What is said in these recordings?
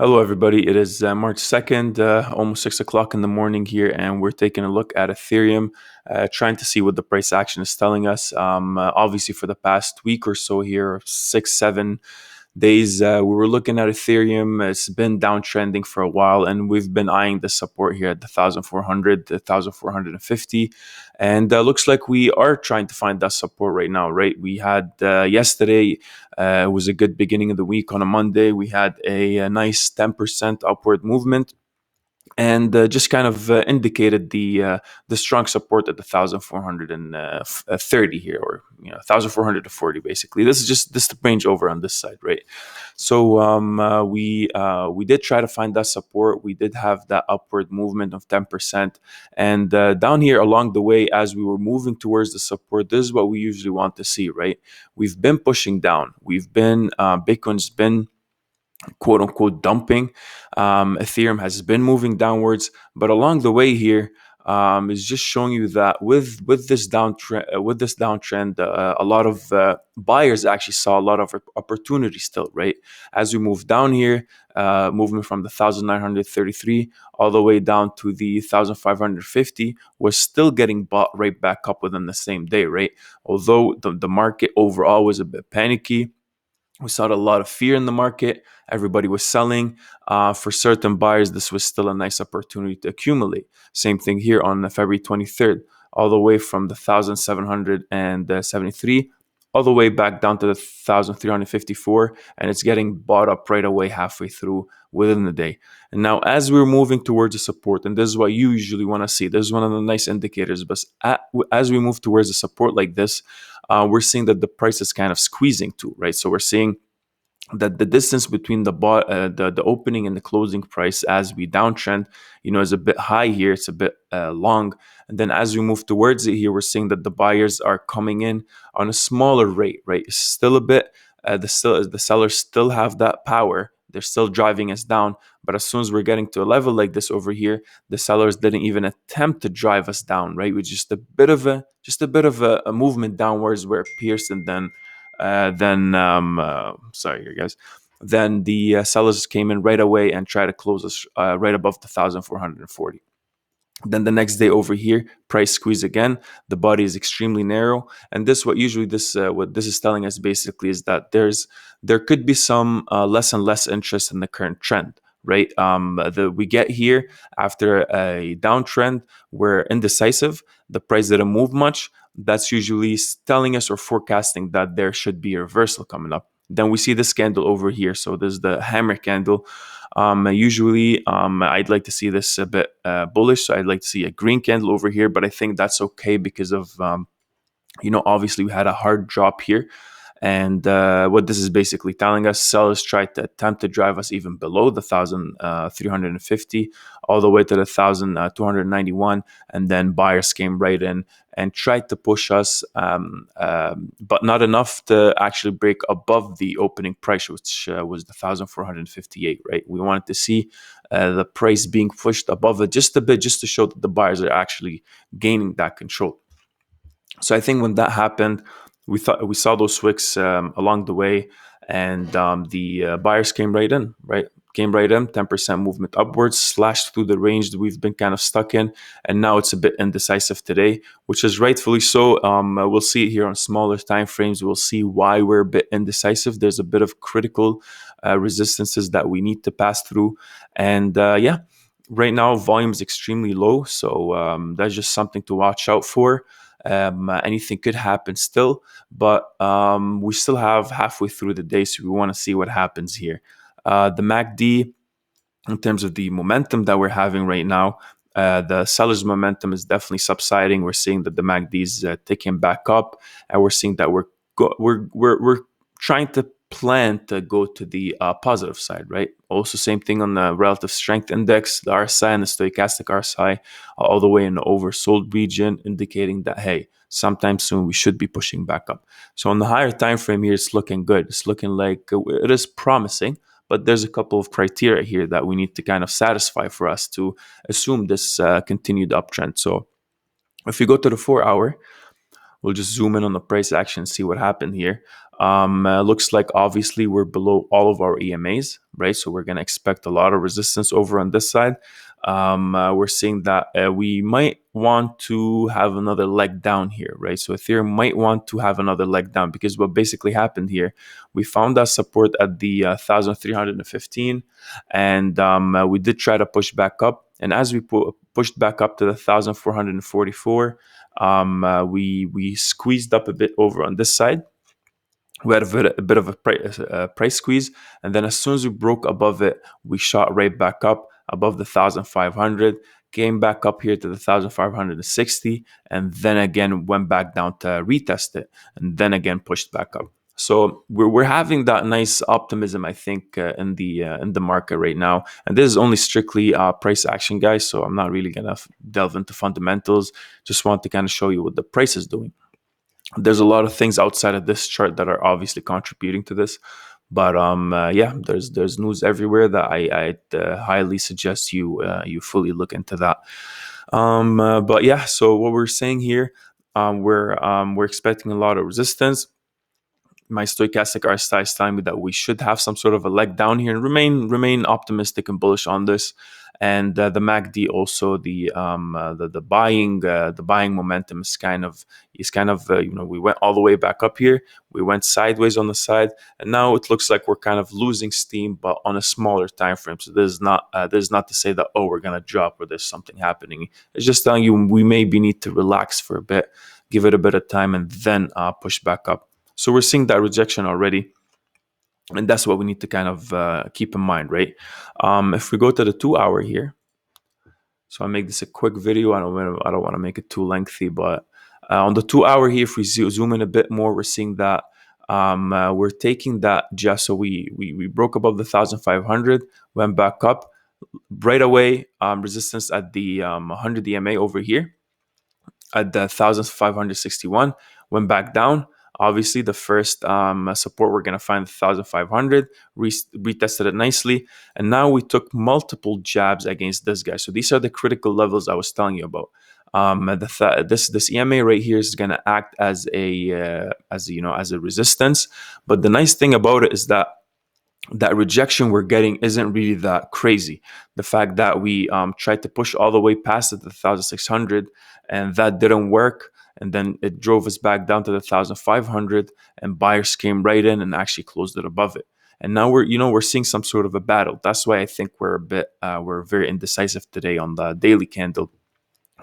Hello, everybody. It is March 2nd, almost 6 o'clock in the morning here, and we're taking a look at Ethereum, trying to see what the price action is telling us. Obviously, for the past week or so here, 6, 7 days, we were looking at Ethereum. It's been downtrending for a while, and we've been eyeing the support here at the 1,400, the 1,450. And looks like we are trying to find that support right now, right? We had yesterday, it was a good beginning of the week. On a Monday, we had a nice 10% upward movement and just kind of indicated the strong support at the 1,430 here, or 1,440 basically. This is just this range over on this side, right? So we did try to find that support. We did have that upward movement of 10%, and down here along the way, as we were moving towards the support, this is what we usually want to see, right? We've been pushing down. We've been Bitcoin's been quote unquote dumping. Ethereum has been moving downwards, but along the way here is just showing you that with this downtrend, a lot of buyers actually saw a lot of opportunity still, right? As we move down here, moving from the 1,933 all the way down to the 1,550, was still getting bought right back up within the same day, right? Although the market overall was a bit panicky, we saw a lot of fear in the market. Everybody was selling. For certain buyers, this was still a nice opportunity to accumulate. Same thing here on February 23rd, all the way from the 1,773 all the way back down to the 1,354, and it's getting bought up right away halfway through within the day. And now, as we're moving towards the support, and this is what you usually want to see, this is one of the nice indicators, but as we move towards the support like this, we're seeing that the price is kind of squeezing too, right? So we're seeing that the distance between the opening and the closing price as we downtrend, is a bit high here. It's a bit long, and then as we move towards it here, we're seeing that the buyers are coming in on a smaller rate, right? It's still a bit. The sellers still have that power. They're still driving us down, but as soon as we're getting to a level like this over here, the sellers didn't even attempt to drive us down, right? With just a bit of a movement downwards where it pierced, and sorry here guys, then the sellers came in right away and tried to close us right above the 1,440. Then the next day over here, price squeeze again. The body is extremely narrow, and this what this is telling us basically is that there could be some less and less interest in the current trend, right? We get here after a downtrend, we're indecisive. The price didn't move much. That's usually telling us or forecasting that there should be a reversal coming up. Then we see this candle over here. So this is the hammer candle. Usually, I'd like to see this a bit bullish. So I'd like to see a green candle over here, but I think that's okay because of, obviously we had a hard drop here. And what this is basically telling us, sellers tried to attempt to drive us even below the 1,350, all the way to the 1,291, and then buyers came right in and tried to push us, but not enough to actually break above the opening price, which was the 1,458. Right? We wanted to see the price being pushed above it just a bit, just to show that the buyers are actually gaining that control. So I think when that happened, we saw those wicks along the way, and the buyers came right in, right? Came right in, 10% movement upwards, slashed through the range that we've been kind of stuck in, and now it's a bit indecisive today, which is rightfully so. We'll see it here on smaller time frames. We'll see why we're a bit indecisive. There's a bit of critical resistances that we need to pass through, and right now volume is extremely low, so that's just something to watch out for. Anything could happen still, but we still have halfway through the day, so we want to see what happens here. The MACD, in terms of the momentum that we're having right now, the seller's momentum is definitely subsiding. We're seeing that the MACD is ticking back up, and we're seeing that we're trying to plan to go to the positive side, right? Also, same thing on the relative strength index, the RSI and the stochastic RSI, all the way in the oversold region, indicating that, hey, sometime soon we should be pushing back up. So on the higher time frame here, it's looking good. It's looking like it is promising, but there's a couple of criteria here that we need to kind of satisfy for us to assume this continued uptrend. So if you go to the 4 hour, We'll just zoom in on the price action and see what happened here. Looks like obviously we're below all of our EMAs, right? So we're going to expect a lot of resistance over on this side. We're seeing that we might want to have another leg down here, right? So Ethereum might want to have another leg down, because what basically happened here, we found that support at the 1,315, and we did try to push back up. And as we pushed back up to the 1,444, we squeezed up a bit over on this side. We had a bit of a price squeeze, and then as soon as we broke above it, we shot right back up above the 1,500, came back up here to the 1,560, and then again went back down to retest it, and then again pushed back up. So we're having that nice optimism, I think, in the market right now. And this is only strictly price action, guys. So I'm not really gonna delve into fundamentals. Just want to kind of show you what the price is doing. There's a lot of things outside of this chart that are obviously contributing to this, but yeah, there's news everywhere that I highly suggest you fully look into that. But yeah, so what we're saying here, we're expecting a lot of resistance. My stochastic RSI is telling me that we should have some sort of a leg down here and remain optimistic and bullish on this. And the MACD also, the buying momentum is kind of we went all the way back up here, we went sideways on the side, and now it looks like we're kind of losing steam, but on a smaller time frame. So this is not to say that, oh, we're gonna drop or there's something happening. It's just telling you we maybe need to relax for a bit, give it a bit of time, and then push back up. So we're seeing that rejection already, and that's what we need to kind of keep in mind, right? If we go to the 2-hour here, so I make this a quick video. I don't want to make it too lengthy, but on the 2-hour here, if we zoom in a bit more, we're seeing that we're taking that just so we broke above the 1,500, went back up right away. Resistance at the 100 EMA over here at the 1,561, went back down. Obviously, the first support we're going to find 1,500, retested it nicely, and now we took multiple jabs against this guy. So these are the critical levels I was telling you about. This EMA right here is going to act as a resistance. But the nice thing about it is that rejection we're getting isn't really that crazy. The fact that we tried to push all the way past it, the 1,600, and that didn't work, and then it drove us back down to the 1,500, and buyers came right in and actually closed it above it. And now we're seeing some sort of a battle. That's why I think we're very indecisive today on the daily candle,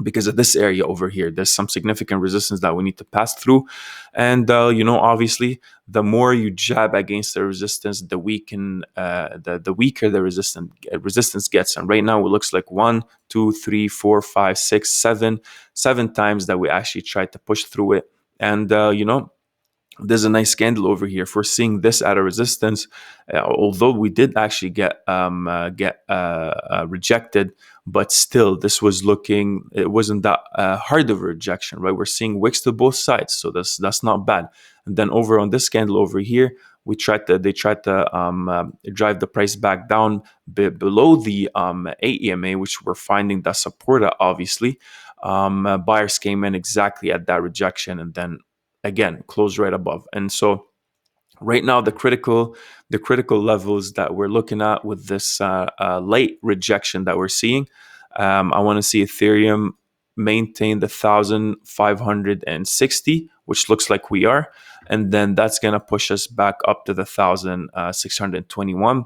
because of this area over here. There's some significant resistance that we need to pass through. And, obviously, the more you jab against the resistance, the weaker the resistance gets. And right now it looks like 1, 2, 3, 4, 5, 6, 7 times that we actually tried to push through it. And, there's a nice candle over here. If we're seeing this at a resistance, although we did actually get rejected, but still this was it wasn't that hard of a rejection, right? We're seeing wicks to both sides, so that's not bad. And then over on this candle over here, they tried to drive the price back down below the 8 EMA, which we're finding that support at, obviously. Buyers came in exactly at that rejection, and then again close right above. And so right now the critical levels that we're looking at with this late rejection that we're seeing, I want to see Ethereum maintain the 1,560, which looks like we are, and then that's going to push us back up to the 1,621,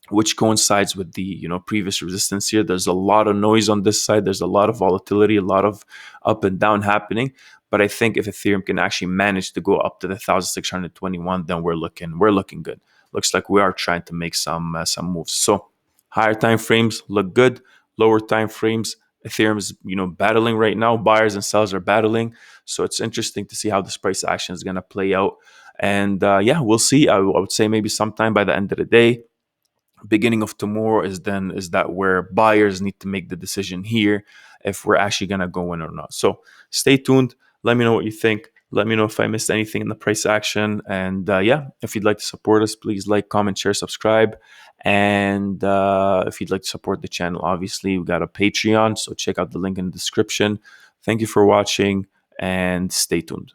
which coincides with the previous resistance here. There's a lot of noise on this side. There's a lot of volatility, a lot of up and down happening. But I think if Ethereum can actually manage to go up to the 1,621, then we're looking good. Looks like we are trying to make some moves. So higher time frames look good. Lower time frames, Ethereum is battling right now. Buyers and sellers are battling. So it's interesting to see how this price action is going to play out. And yeah, we'll see. I would say maybe sometime by the end of the day, beginning of tomorrow is that where buyers need to make the decision here if we're actually going to go in or not. So stay tuned. Let me know what you think. Let me know if I missed anything in the price action. And yeah, if you'd like to support us, please like, comment, share, subscribe. And if you'd like to support the channel, obviously we got a Patreon, so check out the link in the description. Thank you for watching, and stay tuned.